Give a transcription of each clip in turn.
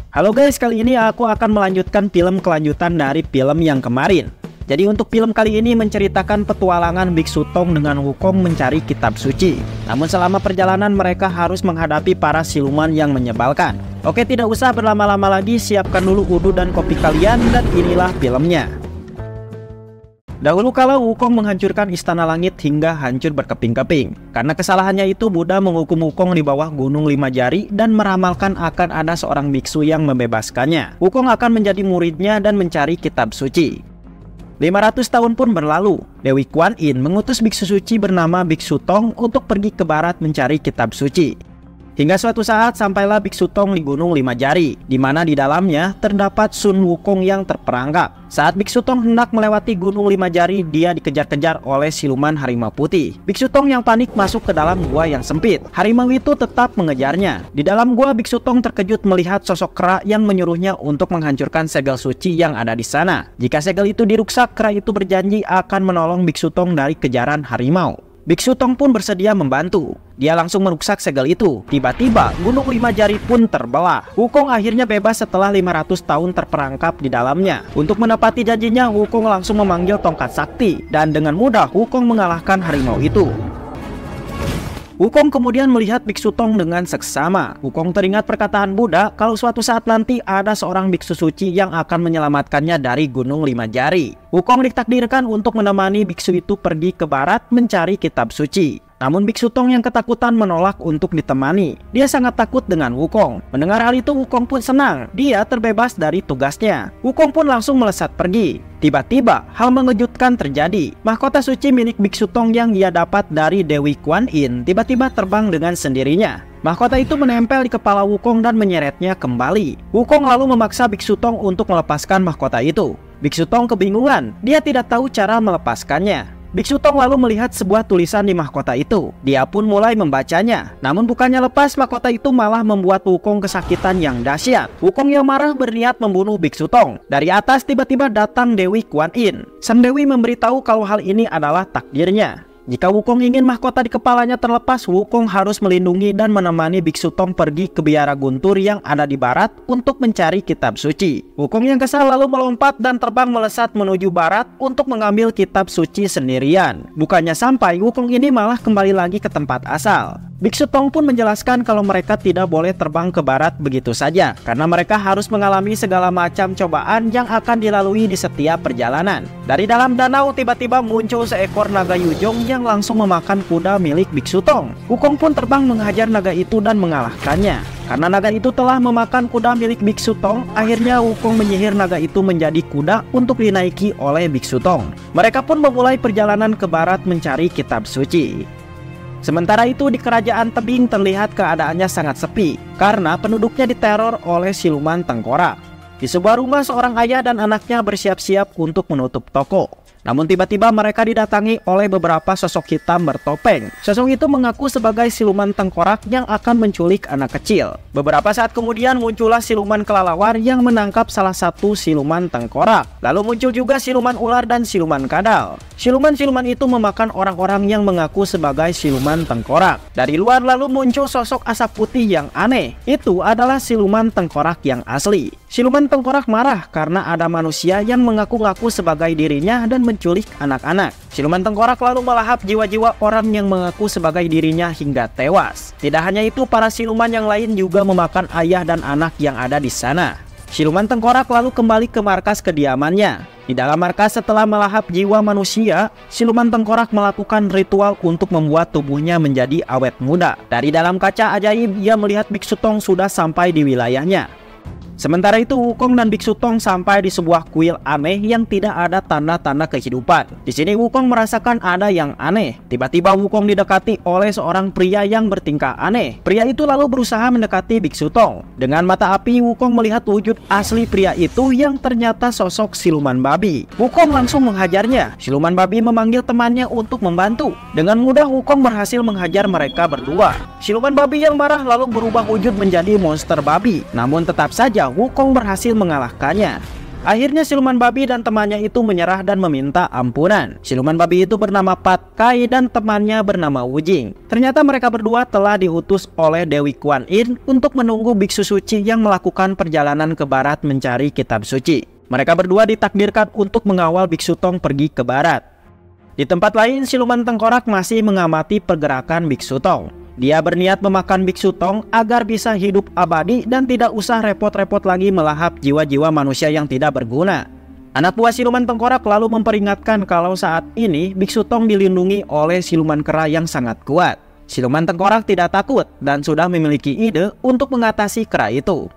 Halo guys, kali ini aku akan melanjutkan film kelanjutan dari film yang kemarin. Jadi untuk film kali ini menceritakan petualangan Biksu Tong dengan Wukong mencari kitab suci. Namun selama perjalanan mereka harus menghadapi para siluman yang menyebalkan. Oke, tidak usah berlama-lama lagi, siapkan dulu wudhu dan kopi kalian dan inilah filmnya. Dahulu kala Wukong menghancurkan istana langit hingga hancur berkeping-keping. Karena kesalahannya itu, Buddha menghukum Wukong di bawah gunung 5 jari dan meramalkan akan ada seorang biksu yang membebaskannya. Wukong akan menjadi muridnya dan mencari kitab suci. 500 tahun pun berlalu. Dewi Kuan Yin mengutus biksu suci bernama Biksu Tong untuk pergi ke barat mencari kitab suci. Hingga suatu saat sampailah Biksu Tong di gunung 5 jari, di mana di dalamnya terdapat Sun Wukong yang terperangkap. Saat Biksu Tong hendak melewati gunung 5 jari, dia dikejar-kejar oleh siluman harimau putih. Biksu Tong yang panik masuk ke dalam gua yang sempit. Harimau itu tetap mengejarnya. Di dalam gua, Biksu Tong terkejut melihat sosok kera yang menyuruhnya untuk menghancurkan segel suci yang ada di sana. Jika segel itu diruksak, kera itu berjanji akan menolong Biksu Tong dari kejaran harimau. Biksu Tong pun bersedia membantu. Dia langsung meruksak segel itu. Tiba-tiba gunung 5 jari pun terbelah. Wukong akhirnya bebas setelah 500 tahun terperangkap di dalamnya. Untuk menepati janjinya, Wukong langsung memanggil tongkat sakti. Dan dengan mudah Wukong mengalahkan harimau itu. Wukong kemudian melihat Biksu Tong dengan seksama. Wukong teringat perkataan Buddha kalau suatu saat nanti ada seorang biksu suci yang akan menyelamatkannya dari gunung 5 jari. Wukong ditakdirkan untuk menemani biksu itu pergi ke barat mencari kitab suci. Namun Biksu Tong yang ketakutan menolak untuk ditemani. Dia sangat takut dengan Wukong. Mendengar hal itu, Wukong pun senang. Dia terbebas dari tugasnya. Wukong pun langsung melesat pergi. Tiba-tiba hal mengejutkan terjadi. Mahkota suci milik Biksu Tong yang ia dapat dari Dewi Kuan Yin tiba-tiba terbang dengan sendirinya. Mahkota itu menempel di kepala Wukong dan menyeretnya kembali. Wukong lalu memaksa Biksu Tong untuk melepaskan mahkota itu. Biksu Tong kebingungan. Dia tidak tahu cara melepaskannya. Biksu Tong lalu melihat sebuah tulisan di mahkota itu. Dia pun mulai membacanya. Namun bukannya lepas, mahkota itu malah membuat Wukong kesakitan yang dahsyat. Wukong yang marah berniat membunuh Biksu Tong. Dari atas tiba-tiba datang Dewi Kuan Yin. Sang Dewi memberitahu kalau hal ini adalah takdirnya. Jika Wukong ingin mahkota di kepalanya terlepas, Wukong harus melindungi dan menemani Biksu Tong pergi ke biara guntur yang ada di barat untuk mencari kitab suci. Wukong yang kesal lalu melompat dan terbang melesat menuju barat untuk mengambil kitab suci sendirian. Bukannya sampai, Wukong ini malah kembali lagi ke tempat asal. Biksu Tong pun menjelaskan kalau mereka tidak boleh terbang ke barat begitu saja, karena mereka harus mengalami segala macam cobaan yang akan dilalui di setiap perjalanan. Dari dalam danau tiba-tiba muncul seekor naga Yujong yang langsung memakan kuda milik Biksu Tong. Wukong pun terbang menghajar naga itu dan mengalahkannya. Karena naga itu telah memakan kuda milik Biksu Tong, akhirnya Wukong menyihir naga itu menjadi kuda untuk dinaiki oleh Biksu Tong. Mereka pun memulai perjalanan ke barat mencari kitab suci. Sementara itu di kerajaan tebing terlihat keadaannya sangat sepi karena penduduknya diteror oleh siluman tengkorak. Di sebuah rumah, seorang ayah dan anaknya bersiap-siap untuk menutup toko. Namun tiba-tiba mereka didatangi oleh beberapa sosok hitam bertopeng. Sosok itu mengaku sebagai siluman tengkorak yang akan menculik anak kecil. Beberapa saat kemudian muncullah siluman kelelawar yang menangkap salah satu siluman tengkorak. Lalu muncul juga siluman ular dan siluman kadal. Siluman-siluman itu memakan orang-orang yang mengaku sebagai siluman tengkorak. Dari luar lalu muncul sosok asap putih yang aneh. Itu adalah siluman tengkorak yang asli. Siluman tengkorak marah karena ada manusia yang mengaku-ngaku sebagai dirinya dan menculik anak-anak. Siluman tengkorak lalu melahap jiwa-jiwa orang yang mengaku sebagai dirinya hingga tewas. Tidak hanya itu, para siluman yang lain juga memakan ayah dan anak yang ada di sana. Siluman tengkorak lalu kembali ke markas kediamannya. Di dalam markas, setelah melahap jiwa manusia, siluman tengkorak melakukan ritual untuk membuat tubuhnya menjadi awet muda. Dari dalam kaca ajaib, ia melihat Biksu Tong sudah sampai di wilayahnya. Sementara itu, Wukong dan Biksu Tong sampai di sebuah kuil aneh yang tidak ada tanda-tanda kehidupan. Di sini Wukong merasakan ada yang aneh. Tiba-tiba Wukong didekati oleh seorang pria yang bertingkah aneh. Pria itu lalu berusaha mendekati Biksu Tong. Dengan mata api, Wukong melihat wujud asli pria itu yang ternyata sosok siluman babi. Wukong langsung menghajarnya. Siluman babi memanggil temannya untuk membantu. Dengan mudah Wukong berhasil menghajar mereka berdua. Siluman babi yang marah lalu berubah wujud menjadi monster babi. Namun tetap saja Wukong berhasil mengalahkannya. Akhirnya siluman babi dan temannya itu menyerah dan meminta ampunan. Siluman babi itu bernama Pat Kai dan temannya bernama Wujing. Ternyata mereka berdua telah diutus oleh Dewi Kuan Yin untuk menunggu biksu suci yang melakukan perjalanan ke barat mencari kitab suci. Mereka berdua ditakdirkan untuk mengawal biksu Tong pergi ke barat. Di tempat lain, siluman tengkorak masih mengamati pergerakan biksu Tong. Dia berniat memakan biksu Tong agar bisa hidup abadi dan tidak usah repot-repot lagi melahap jiwa-jiwa manusia yang tidak berguna. Anak buah siluman tengkorak lalu memperingatkan kalau saat ini biksu Tong dilindungi oleh siluman kera yang sangat kuat. Siluman tengkorak tidak takut dan sudah memiliki ide untuk mengatasi kera itu.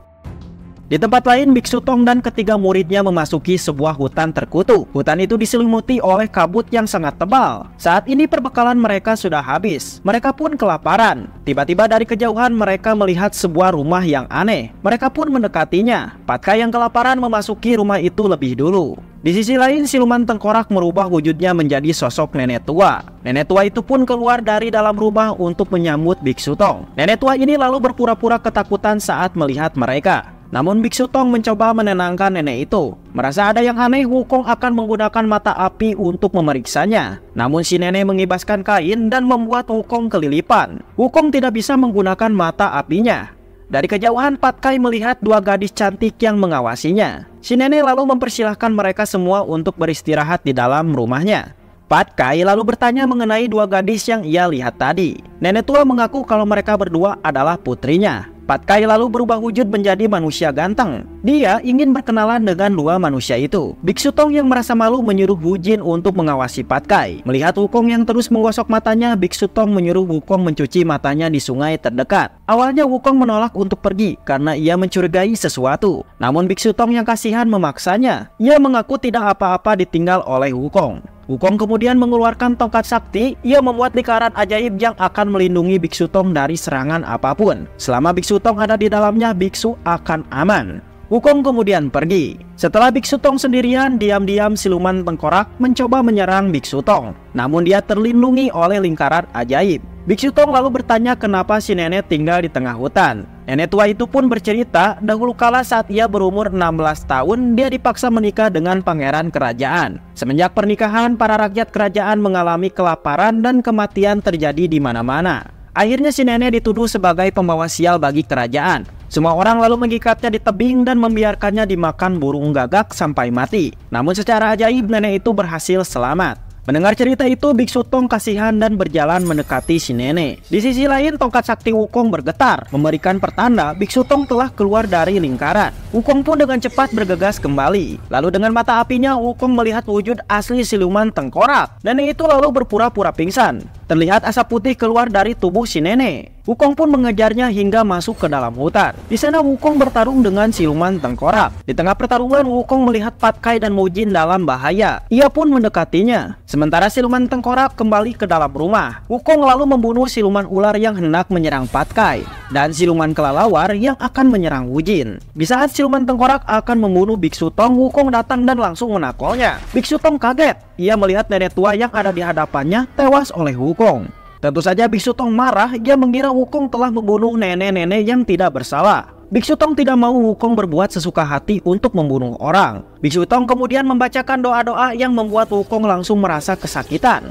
Di tempat lain, biksu Tong dan ketiga muridnya memasuki sebuah hutan terkutuk. Hutan itu diselimuti oleh kabut yang sangat tebal. Saat ini perbekalan mereka sudah habis. Mereka pun kelaparan. Tiba-tiba dari kejauhan mereka melihat sebuah rumah yang aneh. Mereka pun mendekatinya. Pat Kai yang kelaparan memasuki rumah itu lebih dulu. Di sisi lain, siluman tengkorak merubah wujudnya menjadi sosok nenek tua. Nenek tua itu pun keluar dari dalam rumah untuk menyambut biksu Tong. Nenek tua ini lalu berpura-pura ketakutan saat melihat mereka. Namun biksu Tong mencoba menenangkan nenek itu. Merasa ada yang aneh, Wukong akan menggunakan mata api untuk memeriksanya. Namun si nenek mengibaskan kain dan membuat Wukong kelilipan. Wukong tidak bisa menggunakan mata apinya. Dari kejauhan, Pat Kai melihat dua gadis cantik yang mengawasinya. Si nenek lalu mempersilahkan mereka semua untuk beristirahat di dalam rumahnya. Pat Kai lalu bertanya mengenai dua gadis yang ia lihat tadi. Nenek tua mengaku kalau mereka berdua adalah putrinya. Pat Kai lalu berubah wujud menjadi manusia ganteng. Dia ingin berkenalan dengan dua manusia itu. Biksu Tong yang merasa malu menyuruh Wujin untuk mengawasi Pat Kai. Melihat Wukong yang terus menggosok matanya, Biksu Tong menyuruh Wukong mencuci matanya di sungai terdekat. Awalnya Wukong menolak untuk pergi karena ia mencurigai sesuatu. Namun Biksu Tong yang kasihan memaksanya. Ia mengaku tidak apa-apa ditinggal oleh Wukong. Wukong kemudian mengeluarkan tongkat sakti. Ia membuat lingkaran ajaib yang akan melindungi biksu Tong dari serangan apapun. Selama biksu Tong ada di dalamnya, biksu akan aman. Wukong kemudian pergi. Setelah biksu Tong sendirian, diam-diam siluman tengkorak mencoba menyerang biksu Tong. Namun dia terlindungi oleh lingkaran ajaib. Biksu Tong lalu bertanya kenapa si nenek tinggal di tengah hutan. Nenek tua itu pun bercerita dahulu kala saat ia berumur 16 tahun dia dipaksa menikah dengan pangeran kerajaan. Semenjak pernikahan, para rakyat kerajaan mengalami kelaparan dan kematian terjadi di mana-mana. Akhirnya si nenek dituduh sebagai pembawa sial bagi kerajaan. Semua orang lalu mengikatnya di tebing dan membiarkannya dimakan burung gagak sampai mati. Namun secara ajaib nenek itu berhasil selamat. Mendengar cerita itu, biksu Tong kasihan dan berjalan mendekati si nenek. Di sisi lain, tongkat sakti Wukong bergetar, memberikan pertanda biksu Tong telah keluar dari lingkaran. Wukong pun dengan cepat bergegas kembali. Lalu dengan mata apinya, Wukong melihat wujud asli siluman tengkorak. Nenek itu lalu berpura-pura pingsan. Terlihat asap putih keluar dari tubuh si nenek. Wukong pun mengejarnya hingga masuk ke dalam hutan. Di sana Wukong bertarung dengan siluman tengkorak. Di tengah pertarungan, Wukong melihat Pat Kai dan Wujin dalam bahaya. Ia pun mendekatinya. Sementara siluman tengkorak kembali ke dalam rumah. Wukong lalu membunuh siluman ular yang hendak menyerang Pat Kai dan siluman kelelawar yang akan menyerang Wujin. Di saat siluman tengkorak akan membunuh biksu Tong, Wukong datang dan langsung menaklnya. Biksu Tong kaget. Ia melihat nenek tua yang ada di hadapannya tewas oleh Wukong. Tentu saja biksu Tong marah. Ia mengira Wukong telah membunuh nenek-nenek yang tidak bersalah. Biksu Tong tidak mau Wukong berbuat sesuka hati untuk membunuh orang. Biksu Tong kemudian membacakan doa-doa yang membuat Wukong langsung merasa kesakitan.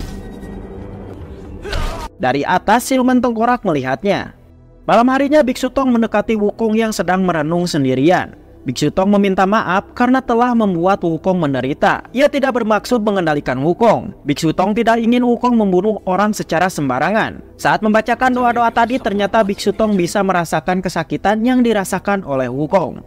Dari atas, siluman tengkorak melihatnya. Malam harinya biksu Tong mendekati Wukong yang sedang merenung sendirian. Biksu Tong meminta maaf karena telah membuat Wukong menderita. Ia tidak bermaksud mengendalikan Wukong. Biksu Tong tidak ingin Wukong membunuh orang secara sembarangan. Saat membacakan doa-doa tadi, ternyata Biksu Tong bisa merasakan kesakitan yang dirasakan oleh Wukong.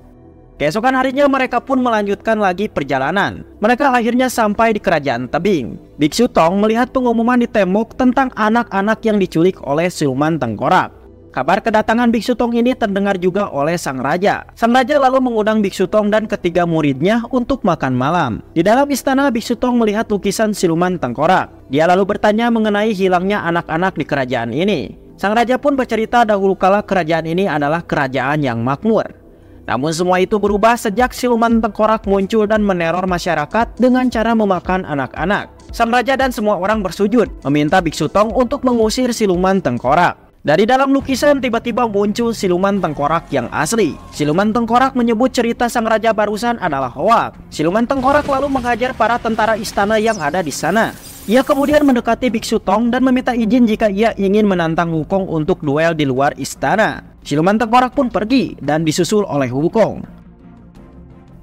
Keesokan harinya mereka pun melanjutkan lagi perjalanan. Mereka akhirnya sampai di kerajaan tebing. Biksu Tong melihat pengumuman di tembok tentang anak-anak yang diculik oleh siluman tengkorak. Kabar kedatangan biksu Tong ini terdengar juga oleh sang raja. Sang raja lalu mengundang biksu Tong dan ketiga muridnya untuk makan malam. Di dalam istana, biksu Tong melihat lukisan siluman tengkorak. Dia lalu bertanya mengenai hilangnya anak-anak di kerajaan ini. Sang raja pun bercerita dahulu kala kerajaan ini adalah kerajaan yang makmur. Namun semua itu berubah sejak siluman tengkorak muncul dan meneror masyarakat dengan cara memakan anak-anak. Sang raja dan semua orang bersujud meminta biksu Tong untuk mengusir siluman tengkorak. Dari dalam lukisan tiba-tiba muncul siluman tengkorak yang asli. Siluman tengkorak menyebut cerita sang raja barusan adalah hoak. Siluman tengkorak lalu menghajar para tentara istana yang ada di sana. Ia kemudian mendekati Biksu Tong dan meminta izin jika ia ingin menantang Wukong untuk duel di luar istana. Siluman tengkorak pun pergi dan disusul oleh Wukong.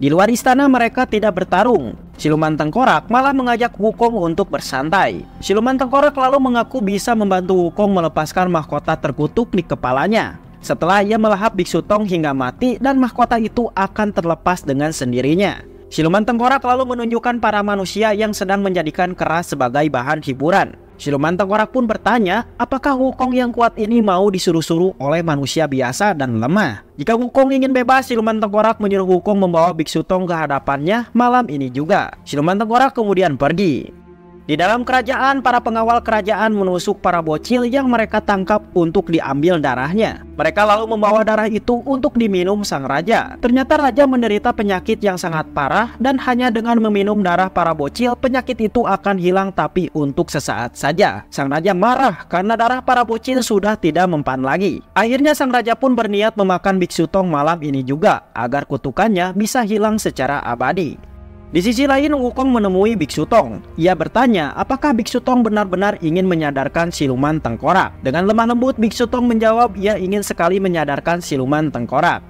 Di luar istana mereka tidak bertarung. Siluman tengkorak malah mengajak Wukong untuk bersantai. Siluman tengkorak lalu mengaku bisa membantu Wukong melepaskan mahkota terkutuk di kepalanya. Setelah ia melahap Biksu Tong hingga mati dan mahkota itu akan terlepas dengan sendirinya. Siluman tengkorak lalu menunjukkan para manusia yang sedang menjadikan keras sebagai bahan hiburan. Siluman tengkorak pun bertanya, apakah Wukong yang kuat ini mau disuruh-suruh oleh manusia biasa dan lemah? Jika Wukong ingin bebas, siluman tengkorak menyuruh Wukong membawa Biksu Tong ke hadapannya malam ini juga. Siluman tengkorak kemudian pergi. Di dalam kerajaan, para pengawal kerajaan menusuk para bocil yang mereka tangkap untuk diambil darahnya. Mereka lalu membawa darah itu untuk diminum sang raja. Ternyata raja menderita penyakit yang sangat parah dan hanya dengan meminum darah para bocil, penyakit itu akan hilang tapi untuk sesaat saja. Sang raja marah karena darah para bocil sudah tidak mempan lagi. Akhirnya sang raja pun berniat memakan Biksu Tong malam ini juga agar kutukannya bisa hilang secara abadi. Di sisi lain, Wukong menemui Biksu Tong. Ia bertanya apakah Biksu Tong benar-benar ingin menyadarkan siluman tengkorak. Dengan lemah lembut, Biksu Tong menjawab ia ingin sekali menyadarkan siluman tengkorak.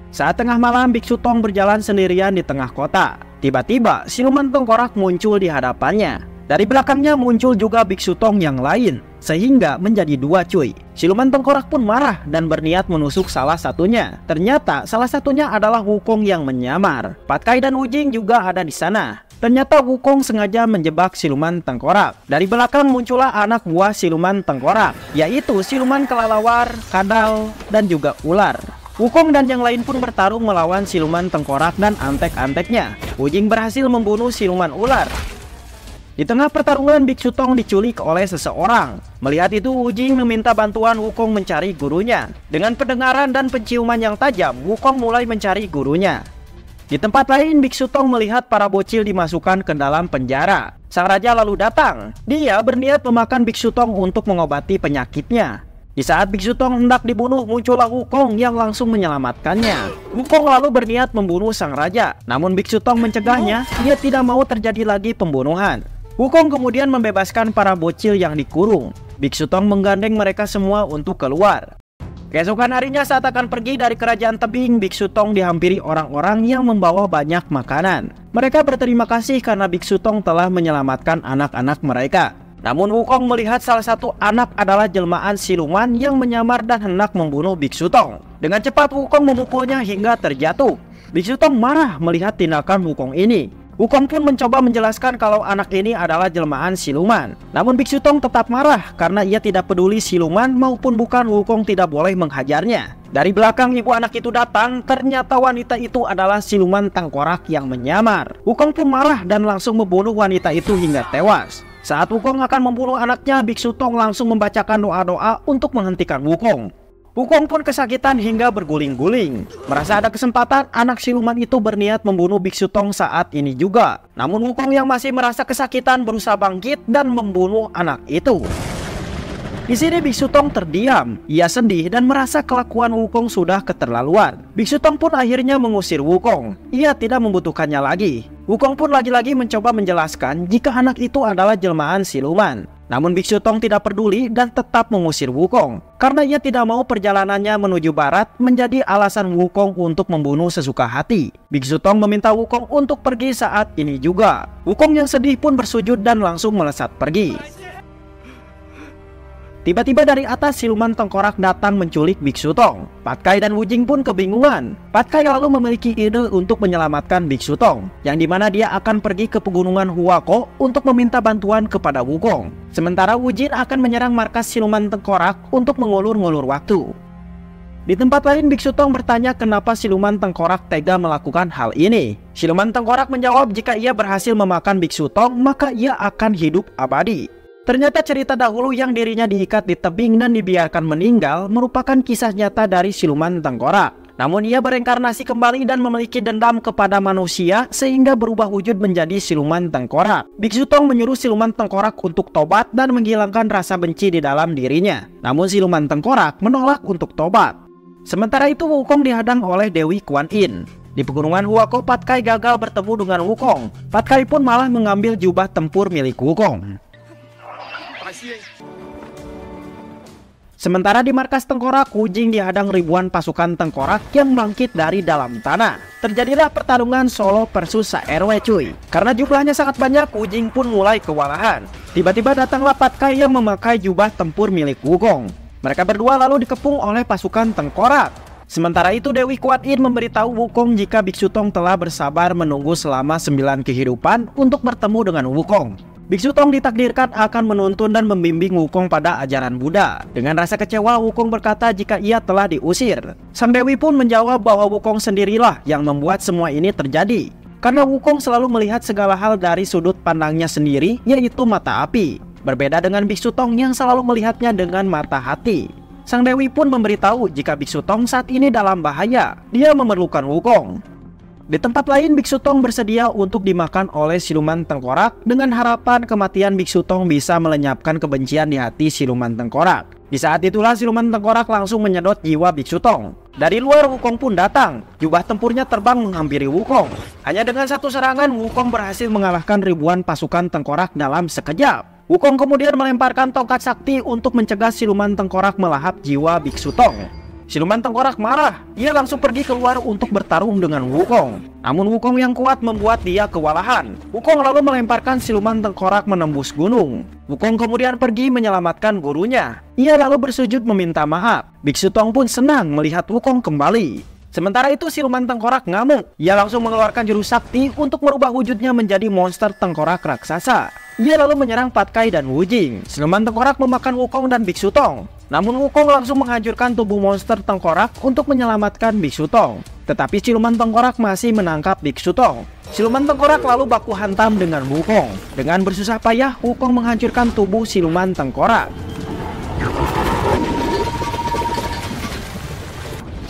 Saat tengah malam, Biksu Tong berjalan sendirian di tengah kota. Tiba-tiba, siluman tengkorak muncul di hadapannya. Dari belakangnya muncul juga Biksu Tong yang lain, sehingga menjadi dua cuy. Siluman tengkorak pun marah dan berniat menusuk salah satunya. Ternyata salah satunya adalah Wukong yang menyamar. Pat Kai dan Wu Jing juga ada di sana. Ternyata Wukong sengaja menjebak siluman tengkorak. Dari belakang muncullah anak buah siluman tengkorak, yaitu siluman kelelawar, kadal, dan juga ular. Wukong dan yang lain pun bertarung melawan siluman tengkorak dan antek-anteknya. Wu Jing berhasil membunuh siluman ular. Di tengah pertarungan, Biksu Tong diculik oleh seseorang. Melihat itu, Wu Jing meminta bantuan Wukong mencari gurunya. Dengan pendengaran dan penciuman yang tajam, Wukong mulai mencari gurunya. Di tempat lain, Biksu Tong melihat para bocil dimasukkan ke dalam penjara. Sang raja lalu datang. Dia berniat memakan Biksu Tong untuk mengobati penyakitnya. Di saat Biksu Tong hendak dibunuh, muncullah Wukong yang langsung menyelamatkannya. Wukong lalu berniat membunuh sang raja. Namun Biksu Tong mencegahnya. Dia tidak mau terjadi lagi pembunuhan. Wukong kemudian membebaskan para bocil yang dikurung. Biksu Tong menggandeng mereka semua untuk keluar. Keesokan harinya saat akan pergi dari kerajaan tebing, Biksu Tong dihampiri orang-orang yang membawa banyak makanan. Mereka berterima kasih karena Biksu Tong telah menyelamatkan anak-anak mereka. Namun Wukong melihat salah satu anak adalah jelmaan siluman yang menyamar dan hendak membunuh Biksu Tong. Dengan cepat Wukong memukulnya hingga terjatuh. Biksu Tong marah melihat tindakan Wukong ini. Wukong pun mencoba menjelaskan kalau anak ini adalah jelmaan siluman. Namun Biksu Tong tetap marah karena ia tidak peduli siluman maupun bukan, Wukong tidak boleh menghajarnya. Dari belakang ibu anak itu datang, ternyata wanita itu adalah siluman tengkorak yang menyamar. Wukong pun marah dan langsung membunuh wanita itu hingga tewas. Saat Wukong akan membunuh anaknya, Biksu Tong langsung membacakan doa-doa untuk menghentikan Wukong. Wukong pun kesakitan hingga berguling-guling. Merasa ada kesempatan, anak siluman itu berniat membunuh Biksu Tong saat ini juga. Namun Wukong yang masih merasa kesakitan berusaha bangkit dan membunuh anak itu. Di sini Biksu Tong terdiam. Ia sedih dan merasa kelakuan Wukong sudah keterlaluan. Biksu Tong pun akhirnya mengusir Wukong. Ia tidak membutuhkannya lagi. Wukong pun lagi-lagi mencoba menjelaskan jika anak itu adalah jelmaan siluman. Namun Biksu Tong tidak peduli dan tetap mengusir Wukong. Karena ia tidak mau perjalanannya menuju barat menjadi alasan Wukong untuk membunuh sesuka hati. Biksu Tong meminta Wukong untuk pergi saat ini juga. Wukong yang sedih pun bersujud dan langsung melesat pergi. Tiba-tiba dari atas siluman tengkorak datang menculik Biksu Tong. Pat Kai dan Wu Jing pun kebingungan. Pat Kai lalu memiliki ide untuk menyelamatkan Biksu Tong, yang dimana dia akan pergi ke pegunungan Huako untuk meminta bantuan kepada Wukong. Sementara Wu Jing akan menyerang markas siluman tengkorak untuk mengulur-ngulur waktu. Di tempat lain, Biksu Tong bertanya kenapa siluman tengkorak tega melakukan hal ini. Siluman tengkorak menjawab jika ia berhasil memakan Biksu Tong, maka ia akan hidup abadi. Ternyata cerita dahulu yang dirinya diikat di tebing dan dibiarkan meninggal merupakan kisah nyata dari siluman tengkorak. Namun ia bereinkarnasi kembali dan memiliki dendam kepada manusia sehingga berubah wujud menjadi siluman tengkorak. Biksu Tong menyuruh siluman tengkorak untuk tobat dan menghilangkan rasa benci di dalam dirinya. Namun siluman tengkorak menolak untuk tobat. Sementara itu Wukong dihadang oleh Dewi Kuan Yin. Di pegunungan Huako, Patkai gagal bertemu dengan Wukong. Patkai pun malah mengambil jubah tempur milik Wukong. Sementara di markas tengkorak, Wu Jing dihadang ribuan pasukan tengkorak yang bangkit dari dalam tanah. Terjadilah pertarungan solo versus RW cuy. Karena jumlahnya sangat banyak, Wu Jing pun mulai kewalahan. Tiba-tiba datanglah Patkai yang memakai jubah tempur milik Wukong. Mereka berdua lalu dikepung oleh pasukan tengkorak. Sementara itu Dewi Kuan Yin memberitahu Wukong jika Biksu Tong telah bersabar menunggu selama 9 kehidupan untuk bertemu dengan Wukong. Biksu Tong ditakdirkan akan menuntun dan membimbing Wukong pada ajaran Buddha. Dengan rasa kecewa Wukong berkata jika ia telah diusir. Sang Dewi pun menjawab bahwa Wukong sendirilah yang membuat semua ini terjadi. Karena Wukong selalu melihat segala hal dari sudut pandangnya sendiri, yaitu mata api. Berbeda dengan Biksu Tong yang selalu melihatnya dengan mata hati. Sang Dewi pun memberitahu jika Biksu Tong saat ini dalam bahaya. Dia memerlukan Wukong. Di tempat lain Biksu Tong bersedia untuk dimakan oleh siluman tengkorak dengan harapan kematian Biksu Tong bisa melenyapkan kebencian di hati siluman tengkorak. Di saat itulah siluman tengkorak langsung menyedot jiwa Biksu Tong. Dari luar Wukong pun datang. Jubah tempurnya terbang menghampiri Wukong. Hanya dengan satu serangan Wukong berhasil mengalahkan ribuan pasukan tengkorak dalam sekejap. Wukong kemudian melemparkan tongkat sakti untuk mencegah siluman tengkorak melahap jiwa Biksu Tong. Siluman tengkorak marah. Dia langsung pergi keluar untuk bertarung dengan Wukong. Namun Wukong yang kuat membuat dia kewalahan. Wukong lalu melemparkan siluman tengkorak menembus gunung. Wukong kemudian pergi menyelamatkan gurunya. Ia lalu bersujud meminta maaf. Biksu Tong pun senang melihat Wukong kembali. Sementara itu siluman tengkorak ngamuk. Ia langsung mengeluarkan jurus sakti untuk merubah wujudnya menjadi monster tengkorak raksasa. Dia lalu menyerang Patkai dan Wu Jing. Siluman tengkorak memakan Wukong dan Biksu Tong. Namun Wukong langsung menghancurkan tubuh monster tengkorak untuk menyelamatkan Biksu Tong. Tetapi siluman tengkorak masih menangkap Biksu Tong. Siluman tengkorak lalu baku hantam dengan Wukong. Dengan bersusah payah Wukong menghancurkan tubuh siluman tengkorak.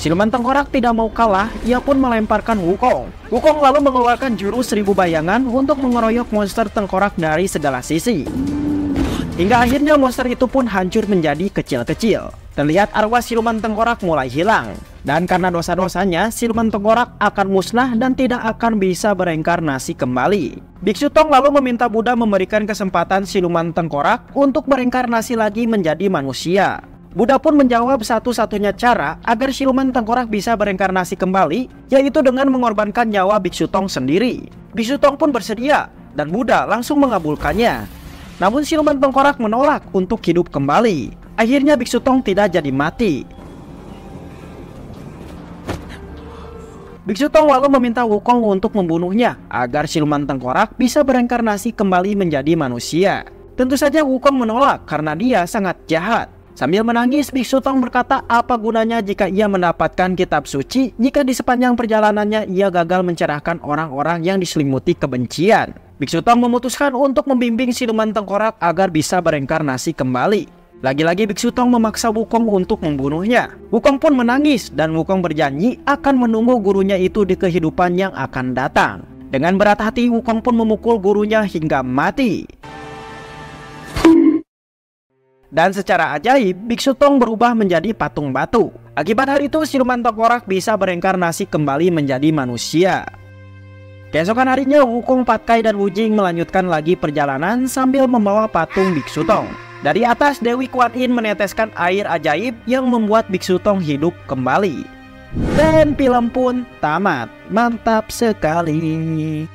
Siluman tengkorak tidak mau kalah, ia pun melemparkan Wukong. Wukong lalu mengeluarkan jurus 1000 bayangan untuk mengeroyok monster tengkorak dari segala sisi. Hingga akhirnya monster itu pun hancur menjadi kecil-kecil. Terlihat arwah siluman tengkorak mulai hilang. Dan karena dosa-dosanya, siluman tengkorak akan musnah dan tidak akan bisa bereinkarnasi kembali. Biksu Tong lalu meminta Buddha memberikan kesempatan siluman tengkorak untuk bereinkarnasi lagi menjadi manusia. Buddha pun menjawab satu-satunya cara agar siluman tengkorak bisa bereinkarnasi kembali, yaitu dengan mengorbankan nyawa Biksu Tong sendiri. Biksu Tong pun bersedia, dan Buddha langsung mengabulkannya. Namun siluman tengkorak menolak untuk hidup kembali. Akhirnya Biksu Tong tidak jadi mati. Biksu Tong lalu meminta Wukong untuk membunuhnya, agar siluman tengkorak bisa bereinkarnasi kembali menjadi manusia. Tentu saja Wukong menolak karena dia sangat jahat. Sambil menangis, Biksu Tong berkata apa gunanya jika ia mendapatkan kitab suci jika di sepanjang perjalanannya ia gagal mencerahkan orang-orang yang diselimuti kebencian. Biksu Tong memutuskan untuk membimbing siluman tengkorak agar bisa bereinkarnasi kembali. Lagi-lagi Biksu Tong memaksa Wukong untuk membunuhnya. Wukong pun menangis dan Wukong berjanji akan menunggu gurunya itu di kehidupan yang akan datang. Dengan berat hati Wukong pun memukul gurunya hingga mati. Dan secara ajaib, Biksu Tong berubah menjadi patung batu. Akibat hal itu, siluman tengkorak bisa bereinkarnasi kembali menjadi manusia. Keesokan harinya, Wukong, Patkai, dan Wu Jing melanjutkan lagi perjalanan sambil membawa patung Biksu Tong. Dari atas, Dewi Kuan Yin meneteskan air ajaib yang membuat Biksu Tong hidup kembali. Dan film pun tamat. Mantap sekali.